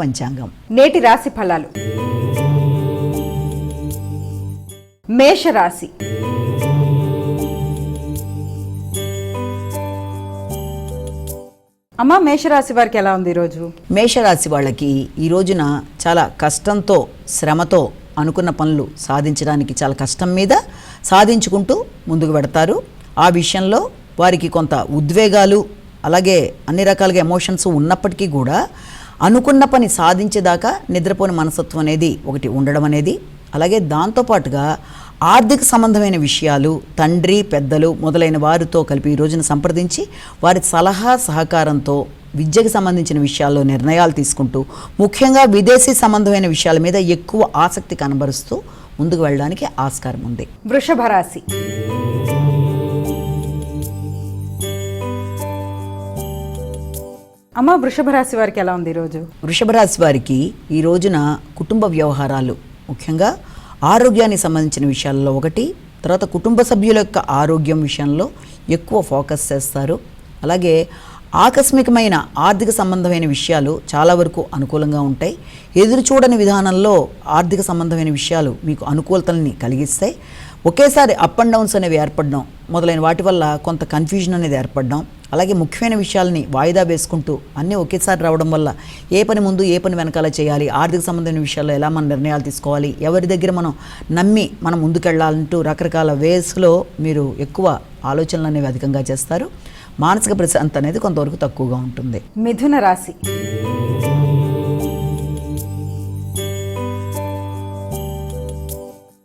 పంచాంగం. నేటి రాశి ఫలాలు. మేషరాశి. అమ్మ, మేషరాశి వారికి ఎలా ఉంది ఈరోజు? మేషరాశి వాళ్ళకి ఈ రోజున చాలా కష్టంతో, శ్రమతో అనుకున్న పనులు సాధించడానికి చాలా కష్టం మీద సాధించుకుంటూ ముందుకు పెడతారు. ఆ విషయంలో వారికి కొంత ఉద్వేగాలు, అలాగే అన్ని రకాలుగా ఎమోషన్స్ ఉన్నప్పటికీ కూడా అనుకున్న పని సాధించేదాకా నిద్రపోని మనస్తత్వం అనేది ఒకటి ఉండడం అనేది, అలాగే దాంతోపాటుగా ఆర్థిక సంబంధమైన విషయాలు తండ్రి, పెద్దలు మొదలైన వారితో కలిపి ఈ రోజున సంప్రదించి వారి సలహా సహకారంతో విద్యకు సంబంధించిన విషయాల్లో నిర్ణయాలు తీసుకుంటూ, ముఖ్యంగా విదేశీ సంబంధమైన విషయాల మీద ఎక్కువ ఆసక్తి కనబరుస్తూ ముందుకు వెళ్ళడానికి ఆస్కారం ఉంది. వృషభ రాశి. అమ్మ, వృషభ రాశి వారికి ఎలా ఉంది ఈరోజు? వృషభ రాశి వారికి ఈ రోజున కుటుంబ వ్యవహారాలు, ముఖ్యంగా ఆరోగ్యానికి సంబంధించిన విషయాల్లో ఒకటి, తర్వాత కుటుంబ సభ్యుల యొక్క ఆరోగ్యం విషయంలో ఎక్కువ ఫోకస్ చేస్తారు. అలాగే ఆకస్మికమైన ఆర్థిక సంబంధమైన విషయాలు చాలా వరకు అనుకూలంగా ఉంటాయి. ఎదురు చూడని విధానంలో ఆర్థిక సంబంధమైన విషయాలు మీకు అనుకూలతల్ని కలిగిస్తాయి. ఒకేసారి అప్ అండ్ డౌన్స్ అనేవి ఏర్పడడం మొదలైన వాటి వల్ల కొంత కన్ఫ్యూజన్ అనేది ఏర్పడడం, అలాగే ముఖ్యమైన విషయాలని వాయిదా వేసుకుంటూ అన్నీ ఒకేసారి రావడం వల్ల ఏ పని ముందు ఏ పని వెనకాల చేయాలి, ఆర్థిక సంబంధమైన విషయాల్లో ఎలా మనం నిర్ణయాలు తీసుకోవాలి, ఎవరి దగ్గర మనం నమ్మి మనం ముందుకెళ్ళాలంటూ రకరకాల వేస్లో మీరు ఎక్కువ ఆలోచనలు అనేవి అధికంగా చేస్తారు. మానసిక ప్రశాంతత అనేది కొంతవరకు తక్కువగా ఉంటుంది. మిథున రాశి.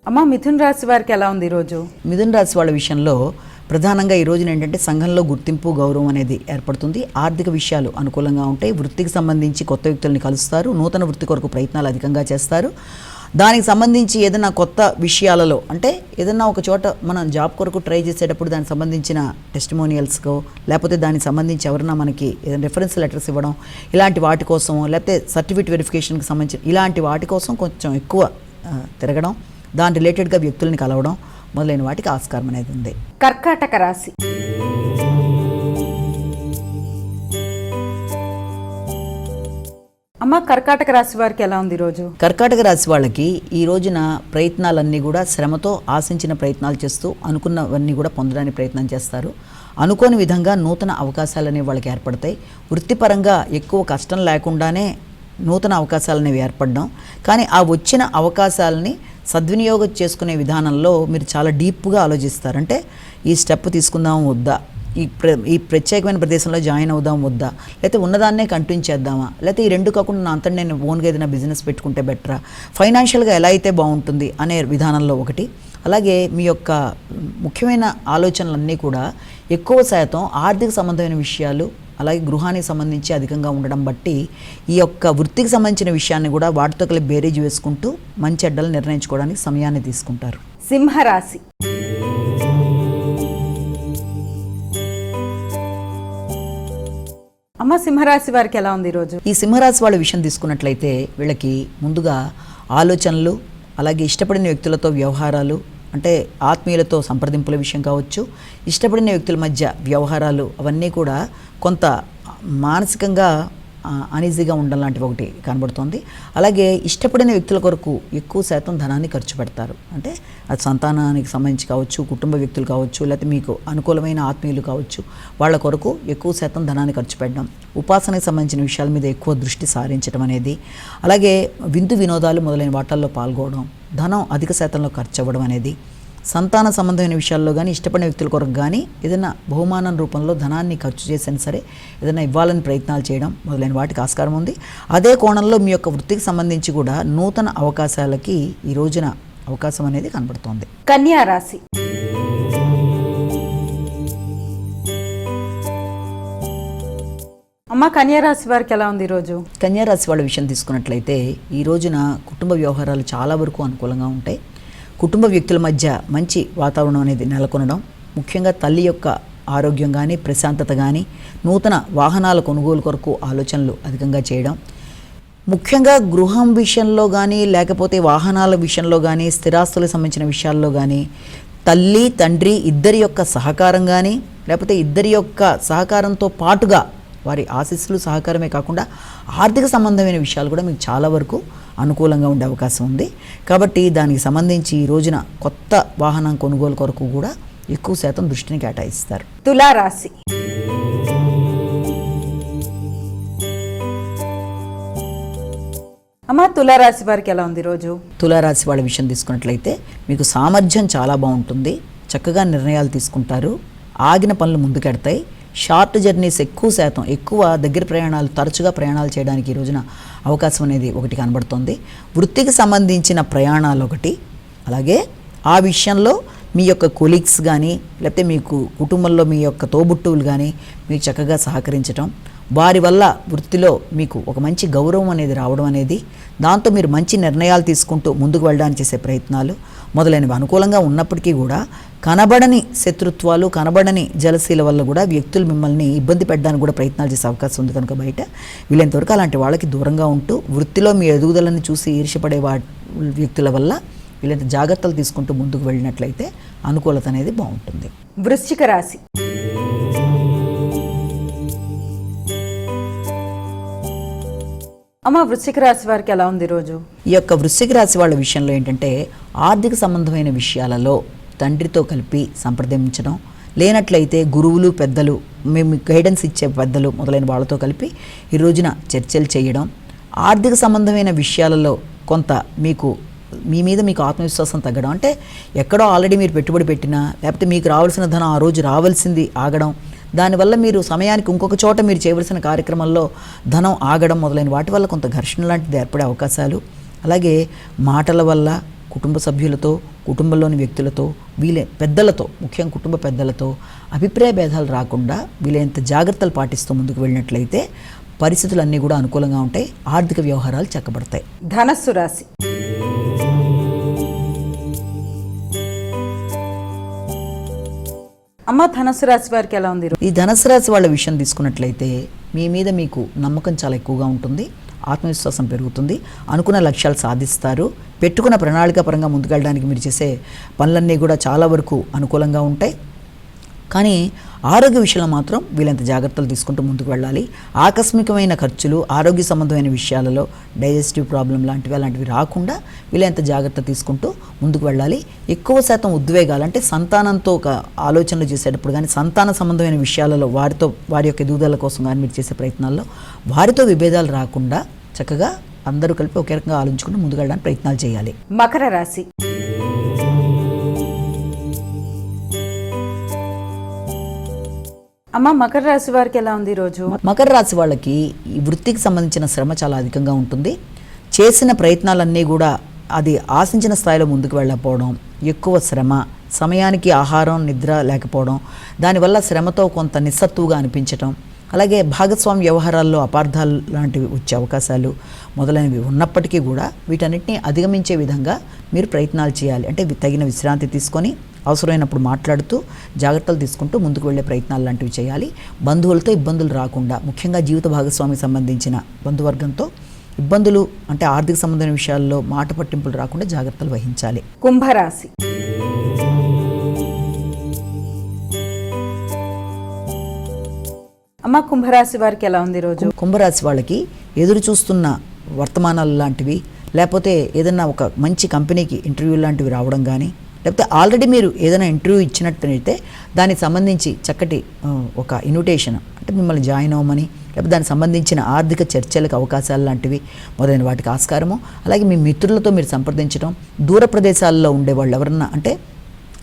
అమ్మ, మిథున రాశి వారికి ఎలా ఉంది ఈరోజు? మిథున రాశి వాళ్ళ విషయంలో ప్రధానంగా ఈ రోజున ఏంటంటే సంఘంలో గుర్తింపు, గౌరవం అనేది ఏర్పడుతుంది. ఆర్థిక విషయాలు అనుకూలంగా ఉంటాయి. వృత్తికి సంబంధించి కొత్త వ్యక్తుల్ని కలుస్తారు. నూతన వృత్తి కొరకు ప్రయత్నాలు అధికంగా చేస్తారు. దానికి సంబంధించి ఏదైనా కొత్త విషయాలలో, అంటే ఏదైనా ఒక చోట మనం జాబ్ కొరకు ట్రై చేసేటప్పుడు దానికి సంబంధించిన టెస్టిమోనియల్స్కో, లేకపోతే దానికి సంబంధించి ఎవరైనా మనకి ఏదైనా రెఫరెన్స్ లెటర్స్ ఇవ్వడం, ఇలాంటి వాటి కోసం, లేకపోతే సర్టిఫికేట్ వెరిఫికేషన్కి సంబంధించిన ఇలాంటి వాటి కోసం కొంచెం ఎక్కువ తిరగడం, దాని రిలేటెడ్గా వ్యక్తుల్ని కలవడం మొదలైన వాటికి ఆస్కారం అనేది ఉంది. కర్కాటక రాశి. అమ్మ, కర్కాటక రాశి వారికి ఎలా ఉంది ఈరోజు? కర్కాటక రాశి వాళ్ళకి ఈ రోజున ప్రయత్నాలన్నీ కూడా శ్రమతో ఆశించిన ప్రయత్నాలు చేస్తూ అనుకున్నవన్నీ కూడా పొందడానికి ప్రయత్నం చేస్తారు. అనుకోని విధంగా నూతన అవకాశాలు అనేవి వాళ్ళకి ఏర్పడతాయి. వృత్తిపరంగా ఎక్కువ కష్టం లేకుండానే నూతన అవకాశాలు అనేవి ఏర్పడడం, కానీ ఆ వచ్చిన అవకాశాలని సద్వినియోగం చేసుకునే విధానంలో మీరు చాలా డీప్గా ఆలోచిస్తారు. అంటే ఈ స్టెప్ తీసుకుందాం వద్దా, ఈ ప్రత్యేకమైన ప్రదేశంలో జాయిన్ అవుదాం వద్దా, లేకపోతే ఉన్నదాన్నే కంటిన్యూ చేద్దామా, లేకపోతే ఈ రెండు కాకుండా నా అంతా నేను ఓన్గా ఏదైనా బిజినెస్ పెట్టుకుంటే బెటరా, ఫైనాన్షియల్గా ఎలా అయితే బాగుంటుంది అనే విధానంలో ఒకటి. అలాగే మీ యొక్క ముఖ్యమైన ఆలోచనలన్నీ కూడా ఎక్కువ శాతం ఆర్థిక సంబంధమైన విషయాలు, అలాగే గృహానికి సంబంధించి అధికంగా ఉండడం బట్టి ఈ యొక్క వృత్తికి సంబంధించిన విషయాన్ని కూడా వాటితో కలిపి బేరీజ్ వేసుకుంటూ మంచి అడ్డలు నిర్ణయించుకోవడానికి సమయాన్ని తీసుకుంటారు. సింహరాశి. అమ్మ, సింహరాశి వారికి ఎలా ఉంది ఈరోజు? ఈ సింహరాశి వాళ్ళ విషయం తీసుకున్నట్లయితే వీళ్ళకి ముందుగా ఆలోచనలు, అలాగే ఇష్టపడిన వ్యక్తులతో వ్యవహారాలు, అంటే ఆత్మీయులతో సంప్రదింపుల విషయం కావచ్చు, ఇష్టపడిన వ్యక్తుల మధ్య వ్యవహారాలు అవన్నీ కూడా కొంత మానసికంగా అనీజీగా ఉండడం లాంటివి ఒకటి కనబడుతుంది. అలాగే ఇష్టపడిన వ్యక్తుల కొరకు ఎక్కువ శాతం ధనాన్ని ఖర్చు పెడతారు. అంటే అది సంతానానికి సంబంధించి కావచ్చు, కుటుంబ వ్యక్తులు కావచ్చు, లేకపోతే మీకు అనుకూలమైన ఆత్మీయులు కావచ్చు, వాళ్ళ కొరకు ఎక్కువ శాతం ధనాన్ని ఖర్చు పెట్టడం, ఉపాసనకు సంబంధించిన విషయాల మీద ఎక్కువ దృష్టి సారించడం అనేది, అలాగే విందు వినోదాలు మొదలైన వాటిల్లో పాల్గొనడం, ధనం అధిక శాతంలో ఖర్చు అవ్వడం అనేది, సంతాన సంబంధమైన విషయాల్లో కానీ ఇష్టపడిన వ్యక్తుల కొరకు కానీ ఏదైనా బహుమానం రూపంలో ధనాన్ని ఖర్చు చేసినా సరే ఏదైనా ఇవ్వాలని ప్రయత్నాలు చేయడం మొదలైన వాటికి ఆస్కారం ఉంది. అదే కోణంలో మీ యొక్క వృత్తికి సంబంధించి కూడా నూతన అవకాశాలకి ఈ రోజున అవకాశం అనేది కనబడుతోంది. కన్యా రాశి. అమ్మ, కన్యా రాశి వారికి ఎలా ఉంది ఈరోజు? కన్యా రాశి వాళ్ళ విషయం తీసుకున్నట్లయితే ఈ రోజున కుటుంబ వ్యవహారాలు చాలా వరకు అనుకూలంగా ఉంటాయి. కుటుంబ వ్యక్తుల మధ్య మంచి వాతావరణం అనేది నెలకొనడం, ముఖ్యంగా తల్లి యొక్క ఆరోగ్యం కానీ ప్రశాంతత కానీ, నూతన వాహనాల కొనుగోలు కొరకు ఆలోచనలు అధికంగా చేయడం, ముఖ్యంగా గృహం విషయంలో కానీ లేకపోతే వాహనాల విషయంలో కానీ స్థిరాస్తులకు సంబంధించిన విషయాల్లో కానీ తల్లి తండ్రి ఇద్దరి యొక్క సహకారం కానీ లేకపోతే ఇద్దరి యొక్క సహకారంతో పాటుగా వారి ఆశీస్సులు సహకారమే కాకుండా ఆర్థిక సంబంధమైన విషయాలు కూడా మీకు చాలా వరకు అనుకూలంగా ఉండే అవకాశం ఉంది. కాబట్టి దానికి సంబంధించి ఈ రోజున కొత్త వాహనం కొనుగోలు కొరకు కూడా ఎక్కువ శాతం దృష్టిని కేటాయిస్తారు. తులారాశి. అమ్మ తులారాశి వారికి ఎలా ఉంది ఈరోజు? తులారాశి వాళ్ళ విషయం తీసుకున్నట్లయితే మీకు సామర్థ్యం చాలా బాగుంటుంది. చక్కగా నిర్ణయాలు తీసుకుంటారు. ఆగిన పనులు ముందుకెడతాయి. షార్ట్ జర్నీస్ ఎక్కువ దగ్గర ప్రయాణాలు, తరచుగా ప్రయాణాలు చేయడానికి ఈ రోజున అవకాశం అనేది ఒకటి కనబడుతుంది. వృత్తికి సంబంధించిన ప్రయాణాలు ఒకటి, అలాగే ఆ విషయంలో మీ యొక్క కొలీగ్స్ కానీ లేకపోతే మీకు కుటుంబంలో మీ యొక్క తోబుట్టువులు కానీ మీకు చక్కగా సహకరించడం, వారి వల్ల వృత్తిలో మీకు ఒక మంచి గౌరవం అనేది రావడం అనేది, దాంతో మీరు మంచి నిర్ణయాలు తీసుకుంటూ ముందుకు వెళ్ళడానికి చేసే ప్రయత్నాలు మొదలైనవి అనుకూలంగా ఉన్నప్పటికీ కూడా కనబడని శత్రుత్వాలు, కనబడని జలసీల వల్ల కూడా వ్యక్తులు మిమ్మల్ని ఇబ్బంది పెట్టడానికి కూడా ప్రయత్నాలు చేసే అవకాశం ఉంది. కనుక బయట వీలైనంతవరకు అలాంటి వాళ్ళకి దూరంగా ఉంటూ వృత్తిలో మీ ఎదుగుదలను చూసి ఈర్ష్యపడే వ్యక్తుల వల్ల వీలైనంత జాగ్రత్తలు తీసుకుంటూ ముందుకు వెళ్ళినట్లయితే అనుకూలత అనేది బాగుంటుంది. వృశ్చిక రాశి. అమ్మ వృశ్చిక రాశి వారికి ఎలా ఉంది ఈరోజు? ఈ యొక్క వృశ్చిక రాశి వాళ్ళ విషయంలో ఏంటంటే ఆర్థిక సంబంధమైన విషయాలలో తండ్రితో కలిపి సంప్రదించడం, లేనట్లయితే గురువులు, పెద్దలు, మేము గైడెన్స్ ఇచ్చే పెద్దలు మొదలైన వాళ్ళతో కలిపి ఈ రోజున చర్చలు చేయడం, ఆర్థిక సంబంధమైన విషయాలలో కొంత మీ మీద మీకు ఆత్మవిశ్వాసం తగ్గడం, అంటే ఎక్కడో ఆల్రెడీ మీరు పెట్టుబడి పెట్టినా లేకపోతే మీకు రావాల్సిన ధనం ఆ రోజు రావాల్సింది ఆగడం, దానివల్ల మీరు సమయానికి ఇంకొక చోట మీరు చేయవలసిన కార్యక్రమంలో ధనం ఆగడం మొదలైన వాటి వల్ల కొంత ఘర్షణ లాంటిది ఏర్పడే అవకాశాలు, అలాగే మాటల వల్ల కుటుంబ సభ్యులతో, కుటుంబంలోని వ్యక్తులతో, పెద్దలతో, ముఖ్యంగా కుటుంబ పెద్దలతో అభిప్రాయ భేదాలు రాకుండా వీలైనంత జాగ్రత్తలు పాటిస్తూ ముందుకు వెళ్ళినట్లయితే పరిస్థితులన్నీ కూడా అనుకూలంగా ఉంటాయి. ఆర్థిక వ్యవహారాలు చక్కబడతాయి. ధనస్సు రాశి. అమ్మ ధనస్సు రాశి వారికి ఎలా ఉంది? ఈ ధనస్సు రాశి వాళ్ళ విషయం తీసుకున్నట్లయితే మీ మీద మీకు నమ్మకం చాలా ఎక్కువగా ఉంటుంది. ఆత్మవిశ్వాసం పెరుగుతుంది. అనుకున్న లక్ష్యాలు సాధిస్తారు. పెట్టుకున్న ప్రణాళిక పరంగా ముందుకెళ్ళడానికి మీరు చేసే పనులన్నీ కూడా చాలా వరకు అనుకూలంగా ఉంటాయి. కానీ ఆరోగ్య విషయంలో మాత్రం వీళ్ళంత జాగ్రత్తలు తీసుకుంటూ ముందుకు వెళ్ళాలి. ఆకస్మికమైన ఖర్చులు, ఆరోగ్య సంబంధమైన విషయాలలో డైజెస్టివ్ ప్రాబ్లం అలాంటివి రాకుండా వీళ్ళంత జాగ్రత్త తీసుకుంటూ ముందుకు వెళ్ళాలి. ఎక్కువ శాతం ఉద్వేగాలు, అంటే సంతానంతో ఒక ఆలోచనలు చేసేటప్పుడు కానీ, సంతాన సంబంధమైన విషయాలలో వారి యొక్క ఎదుగుదల కోసం కానీ మీరు చేసే ప్రయత్నాల్లో వారితో విభేదాలు రాకుండా చక్కగా అందరూ కలిపి ఒకే రకంగా ఆలోచించుకుంటూ ముందుకు వెళ్ళడానికి ప్రయత్నాలు చేయాలి. మకర రాశి. అమ్మ మకర రాశి వారికి ఎలా ఉంది ఈరోజు? మకర రాశి వాళ్ళకి ఈ వృత్తికి సంబంధించిన శ్రమ చాలా అధికంగా ఉంటుంది. చేసిన ప్రయత్నాలన్నీ కూడా అది ఆశించిన స్థాయిలో ముందుకు వెళ్ళకపోవడం, ఎక్కువ శ్రమ, సమయానికి ఆహారం, నిద్ర లేకపోవడం, దానివల్ల శ్రమతో కొంత నిస్సత్తుగా అనిపించటం, అలాగే భాగస్వామ్య వ్యవహారాల్లో అపార్థాలు లాంటివి వచ్చే అవకాశాలు మొదలైనవి ఉన్నప్పటికీ కూడా వీటన్నిటిని అధిగమించే విధంగా మీరు ప్రయత్నాలు చేయాలి. అంటే తగిన విశ్రాంతి తీసుకొని అవసరమైనప్పుడు మాట్లాడుతూ జాగ్రత్తలు తీసుకుంటూ ముందుకు వెళ్ళే ప్రయత్నాలు లాంటివి చేయాలి. బంధువులతో ఇబ్బందులు రాకుండా, ముఖ్యంగా జీవిత భాగస్వామికి సంబంధించిన బంధువర్గంతో ఇబ్బందులు, అంటే ఆర్థిక సంబంధమైన విషయాల్లో మాట పట్టింపులు రాకుండా జాగ్రత్తలు వహించాలి. కుంభరాశి. అమ్మ కుంభరాశి వారికి ఎలా ఉంది ఈరోజు? కుంభరాశి వాళ్ళకి ఎదురు చూస్తున్న వర్తమానాలు లాంటివి, లేకపోతే ఏదన్నా ఒక మంచి కంపెనీకి ఇంటర్వ్యూ లాంటివి రావడం కానీ, లేకపోతే ఆల్రెడీ మీరు ఏదైనా ఇంటర్వ్యూ ఇచ్చినట్టయితే దానికి సంబంధించి చక్కటి ఒక ఇన్విటేషన్, అంటే మిమ్మల్ని జాయిన్ అవ్వమని, లేకపోతే దానికి సంబంధించిన ఆర్థిక చర్చలకు అవకాశాలు లాంటివి మొదలైన వాటికి ఆస్కారము, అలాగే మీ మిత్రులతో మీరు సంప్రదించడం, దూర ప్రదేశాల్లో ఉండేవాళ్ళు ఎవరన్నా, అంటే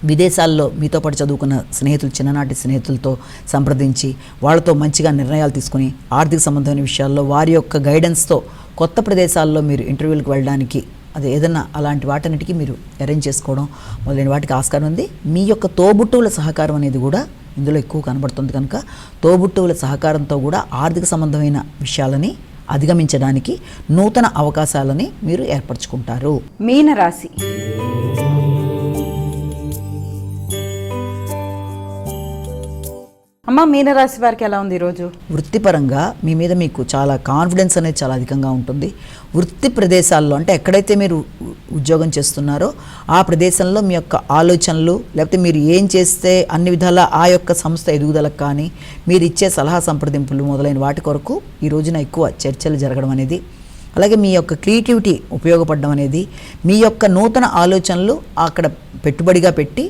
విదేశాల్లో మీతో పాటు చదువుకున్న స్నేహితులు, చిన్ననాటి స్నేహితులతో సంప్రదించి వాళ్ళతో మంచిగా నిర్ణయాలు తీసుకుని ఆర్థిక సంబంధమైన విషయాల్లో వారి యొక్క గైడెన్స్తో కొత్త ప్రదేశాల్లో మీరు ఇంటర్వ్యూలకు వెళ్ళడానికి, అది ఏదన్నా అలాంటి వాటన్నిటికీ మీరు అరేంజ్ చేసుకోవడం మొదలైన వాటికి ఆస్కారం ఉంది. మీ యొక్క తోబుట్టువుల సహకారం అనేది కూడా ఇందులో ఎక్కువ కనబడుతుంది. కనుక తోబుట్టువుల సహకారంతో కూడా ఆర్థిక సంబంధమైన విషయాలని అధిగమించడానికి నూతన అవకాశాలని మీరు ఏర్పరచుకుంటారు. మీనరాశి. అమ్మ మీనరాశి వారికి ఎలా ఉంది ఈరోజు? వృత్తిపరంగా మీ మీద మీకు చాలా కాన్ఫిడెన్స్ అనేది చాలా అధికంగా ఉంటుంది. వృత్తి ప్రదేశాల్లో అంటే ఎక్కడైతే మీరు ఉద్యోగం చేస్తున్నారో ఆ ప్రదేశంలో మీ యొక్క ఆలోచనలు, లేకపోతే మీరు ఏం చేస్తే అన్ని విధాలా ఆ యొక్క సంస్థ ఎదుగుదలకు కానీ, మీరు ఇచ్చే సలహా సంప్రదింపులు మొదలైన వాటి కొరకు ఈ రోజున ఎక్కువ చర్చలు జరగడం అనేది, అలాగే మీ యొక్క క్రియేటివిటీ ఉపయోగపడడం అనేది, మీ యొక్క నూతన ఆలోచనలు అక్కడ పెట్టుబడిగా పెట్టి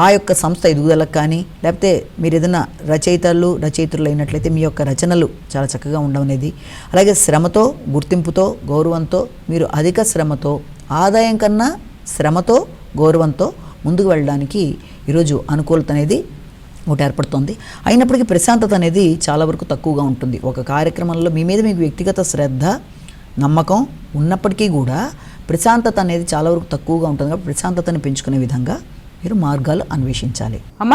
ఆ యొక్క సంస్థ ఎదుగుదలకు కానీ, లేకపోతే మీరు ఏదైనా రచయితలు అయినట్లయితే మీ యొక్క రచనలు చాలా చక్కగా ఉండడం అనేది, అలాగే శ్రమతో, గుర్తింపుతో, గౌరవంతో, మీరు అధిక శ్రమతో, ఆదాయం కన్నా శ్రమతో, గౌరవంతో ముందుకు వెళ్ళడానికి ఈరోజు అనుకూలత అనేది ఒకటి ఏర్పడుతుంది. అయినప్పటికీ ప్రశాంతత అనేది చాలా వరకు తక్కువగా ఉంటుంది. ఒక కార్యక్రమంలో మీ మీద మీకు వ్యక్తిగత శ్రద్ధ, నమ్మకం ఉన్నప్పటికీ కూడా ప్రశాంతత అనేది చాలా వరకు తక్కువగా ఉంటుంది. కాబట్టి ప్రశాంతతని పెంచుకునే విధంగా మీరు మార్గాలు అన్వేషించాలి. అమ్మ